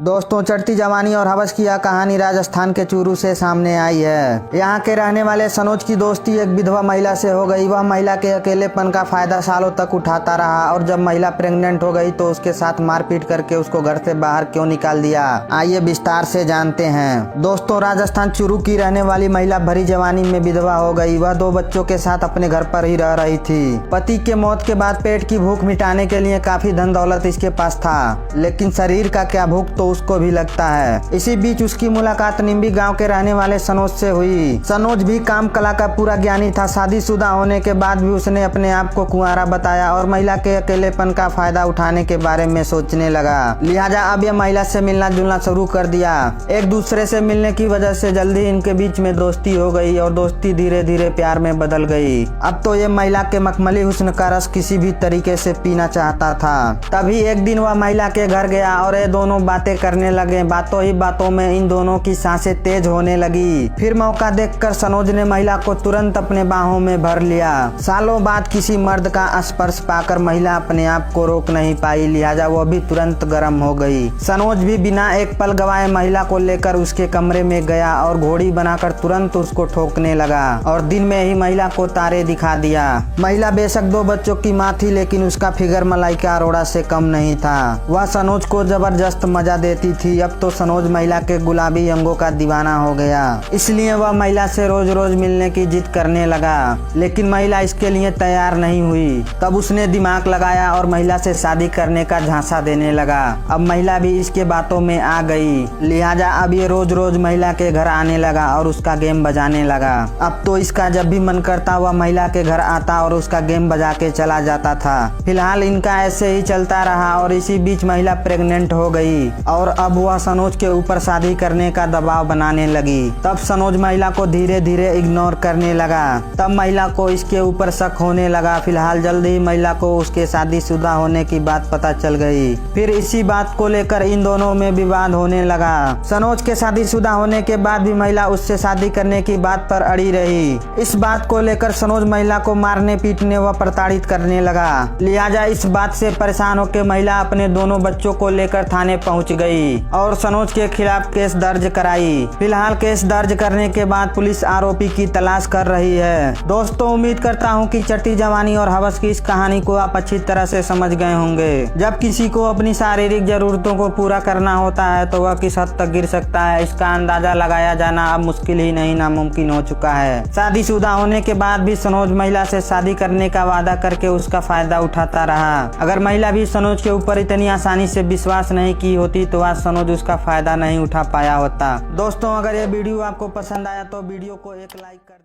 दोस्तों, चढ़ती जवानी और हवस की यह कहानी राजस्थान के चूरू से सामने आई है। यहाँ के रहने वाले सनोज की दोस्ती एक विधवा महिला से हो गई। वह महिला के अकेलेपन का फायदा सालों तक उठाता रहा और जब महिला प्रेग्नेंट हो गई तो उसके साथ मारपीट करके उसको घर से बाहर क्यों निकाल दिया, आइए विस्तार से जानते हैं। दोस्तों, राजस्थान चूरू की रहने वाली महिला भरी जवानी में विधवा हो गई। वह 2 बच्चों के साथ अपने घर पर ही रह रही थी। पति के मौत के बाद पेट की भूख मिटाने के लिए काफी धन दौलत इसके पास था, लेकिन शरीर का क्या भूख तो उसको भी लगता है। इसी बीच उसकी मुलाकात निम्बी गांव के रहने वाले सनोज से हुई। सनोज भी काम कला का पूरा ज्ञानी था। शादीशुदा होने के बाद भी उसने अपने आप को कुंवारा बताया और महिला के अकेलेपन का फायदा उठाने के बारे में सोचने लगा। लिहाजा अब यह महिला से मिलना जुलना शुरू कर दिया। एक दूसरे से मिलने की वजह से जल्दी इनके बीच में दोस्ती हो गई और दोस्ती धीरे धीरे प्यार में बदल गई। अब तो ये महिला के मखमली हुस्न का रस किसी भी तरीके से पीना चाहता था। तभी एक दिन वह महिला के घर गया और ये दोनों बातें करने लगे। बातों ही बातों में इन दोनों की सांसें तेज होने लगी। फिर मौका देखकर सनोज ने महिला को तुरंत अपने बाहों में भर लिया। सालों बाद किसी मर्द का स्पर्श पाकर महिला अपने आप को रोक नहीं पाई, लिहाजा वो भी तुरंत गर्म हो गई। सनोज भी बिना एक पल गवाए महिला को लेकर उसके कमरे में गया और घोड़ी बनाकर तुरंत उसको ठोकने लगा और दिन में ही महिला को तारे दिखा दिया। महिला बेशक 2 बच्चों की माँ थी, लेकिन उसका फिगर मलाइका अरोड़ा से कम नहीं था। वह सनोज को जबरदस्त मजा देती थी। अब तो सनोज महिला के गुलाबी अंगों का दीवाना हो गया, इसलिए वह महिला से रोज रोज मिलने की जिद करने लगा, लेकिन महिला इसके लिए तैयार नहीं हुई। तब उसने दिमाग लगाया और महिला से शादी करने का झांसा देने लगा। अब महिला भी इसके बातों में आ गई, लिहाजा अब ये रोज रोज महिला के घर आने लगा और उसका गेम बजाने लगा। अब तो इसका जब भी मन करता वह महिला के घर आता और उसका गेम बजा के चला जाता था। फिलहाल इनका ऐसे ही चलता रहा और इसी बीच महिला प्रेग्नेंट हो गई और अब वह सनोज के ऊपर शादी करने का दबाव बनाने लगी। तब सनोज महिला को धीरे धीरे इग्नोर करने लगा। तब महिला को इसके ऊपर शक होने लगा। फिलहाल जल्द ही महिला को उसके शादीशुदा होने की बात पता चल गई। फिर इसी बात को लेकर इन दोनों में विवाद होने लगा। सनोज के शादीशुदा होने के बाद भी महिला उससे शादी करने की बात पर अड़ी रही। इस बात को लेकर सनोज महिला को मारने पीटने व प्रताड़ित करने लगा। लिहाजा इस बात से परेशान होकर महिला अपने दोनों बच्चों को लेकर थाने पहुंच गई और सनोज के खिलाफ केस दर्ज कराई। फिलहाल केस दर्ज करने के बाद पुलिस आरोपी की तलाश कर रही है। दोस्तों, उम्मीद करता हूं कि चढ़ती जवानी और हवस की इस कहानी को आप अच्छी तरह से समझ गए होंगे। जब किसी को अपनी शारीरिक जरूरतों को पूरा करना होता है तो वह किस हद तक गिर सकता है, इसका अंदाजा लगाया जाना अब मुश्किल ही नहीं नामुमकिन हो चुका है। शादीशुदा होने के बाद भी सनोज महिला से शादी करने का वादा करके उसका फायदा उठाता रहा। अगर महिला भी सनोज के ऊपर इतनी आसानी से विश्वास नहीं की होती तो आज सनोज उसका फायदा नहीं उठा पाया होता। दोस्तों, अगर ये वीडियो आपको पसंद आया तो वीडियो को एक लाइक कर दें।